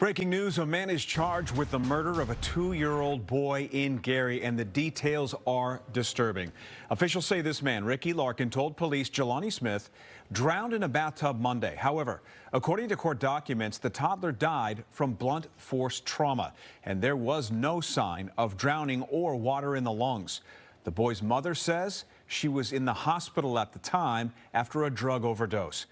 Breaking news, a man is charged with the murder of a 2-year-old boy in Gary, and the details are disturbing. Officials say this man, Ricky Larkin, told police Jelani Smith drowned in a bathtub Monday. However, according to court documents, the toddler died from blunt force trauma, and there was no sign of drowning or water in the lungs. The boy's mother says she was in the hospital at the time after a drug overdose.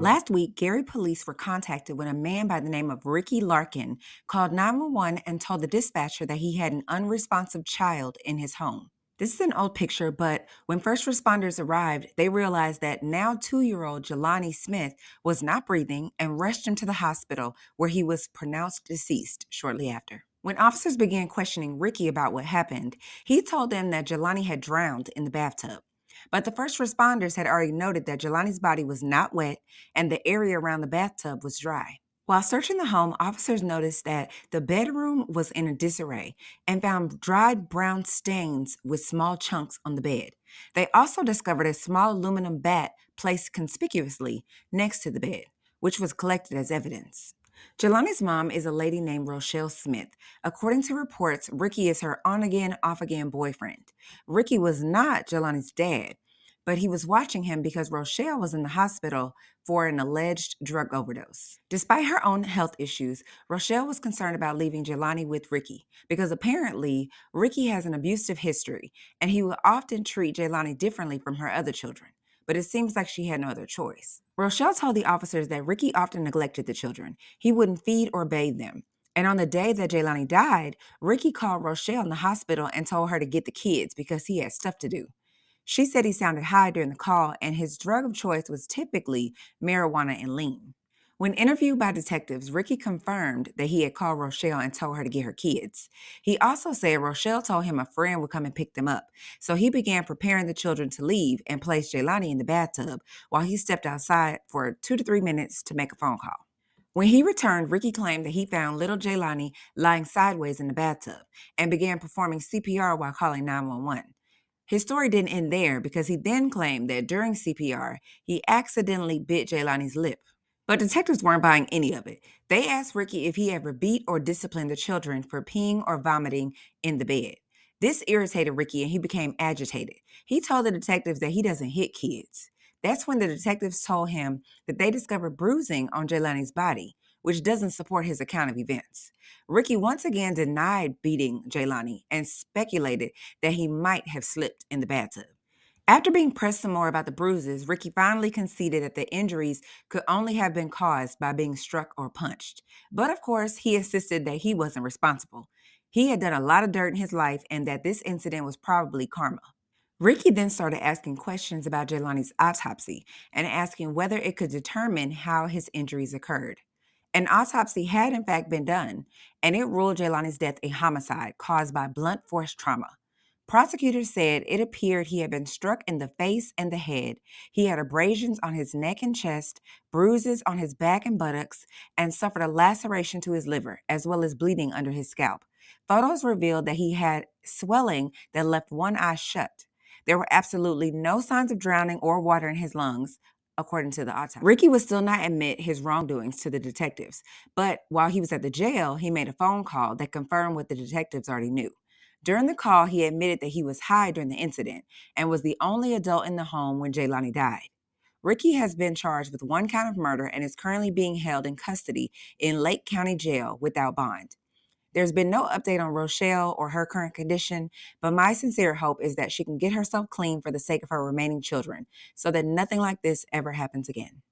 Last week, Gary police were contacted when a man by the name of Ricky Larkin called 911 and told the dispatcher that he had an unresponsive child in his home. This is an old picture, but when first responders arrived, they realized that now 2-year-old Jelani Smith was not breathing and rushed him to the hospital where he was pronounced deceased shortly after. When officers began questioning Ricky about what happened, he told them that Jelani had drowned in the bathtub. But the first responders had already noted that Jelani's body was not wet and the area around the bathtub was dry. While searching the home, officers noticed that the bedroom was in a disarray and found dried brown stains with small chunks on the bed. They also discovered a small aluminum bat placed conspicuously next to the bed, which was collected as evidence. Jelani's mom is a lady named Rochelle Smith. According to reports, Ricky is her on-again, off-again boyfriend. Ricky was not Jelani's dad, but he was watching him because Rochelle was in the hospital for an alleged drug overdose. Despite her own health issues, Rochelle was concerned about leaving Jelani with Ricky because apparently Ricky has an abusive history and he would often treat Jelani differently from her other children. But it seems like she had no other choice. Rochelle told the officers that Ricky often neglected the children. He wouldn't feed or bathe them. And on the day that Jelani died, Ricky called Rochelle in the hospital and told her to get the kids because he had stuff to do. She said he sounded high during the call, and his drug of choice was typically marijuana and lean. When interviewed by detectives, Ricky confirmed that he had called Rochelle and told her to get her kids. He also said Rochelle told him a friend would come and pick them up, so he began preparing the children to leave and placed Jelani in the bathtub while he stepped outside for 2 to 3 minutes to make a phone call. When he returned, Ricky claimed that he found little Jelani lying sideways in the bathtub and began performing CPR while calling 911. His story didn't end there because he then claimed that during CPR, he accidentally bit Jelani's lip. But detectives weren't buying any of it. They asked Ricky if he ever beat or disciplined the children for peeing or vomiting in the bed. This irritated Ricky and he became agitated. He told the detectives that he doesn't hit kids. That's when the detectives told him that they discovered bruising on Jelani's body, which doesn't support his account of events. Ricky once again denied beating Jelani and speculated that he might have slipped in the bathtub. After being pressed some more about the bruises, Ricky finally conceded that the injuries could only have been caused by being struck or punched. But of course, he insisted that he wasn't responsible. He had done a lot of dirt in his life and that this incident was probably karma. Ricky then started asking questions about Jelani's autopsy and asking whether it could determine how his injuries occurred. An autopsy had in fact been done, and it ruled Jelani's death a homicide caused by blunt force trauma. Prosecutors said it appeared he had been struck in the face and the head. He had abrasions on his neck and chest, bruises on his back and buttocks, and suffered a laceration to his liver, as well as bleeding under his scalp. Photos revealed that he had swelling that left one eye shut. There were absolutely no signs of drowning or water in his lungs, according to the autopsy. Ricky would still not admit his wrongdoings to the detectives, but while he was at the jail, he made a phone call that confirmed what the detectives already knew. During the call, he admitted that he was high during the incident and was the only adult in the home when Jelani died. Ricky has been charged with one count of murder and is currently being held in custody in Lake County Jail without bond. There's been no update on Rochelle or her current condition, but my sincere hope is that she can get herself clean for the sake of her remaining children so that nothing like this ever happens again.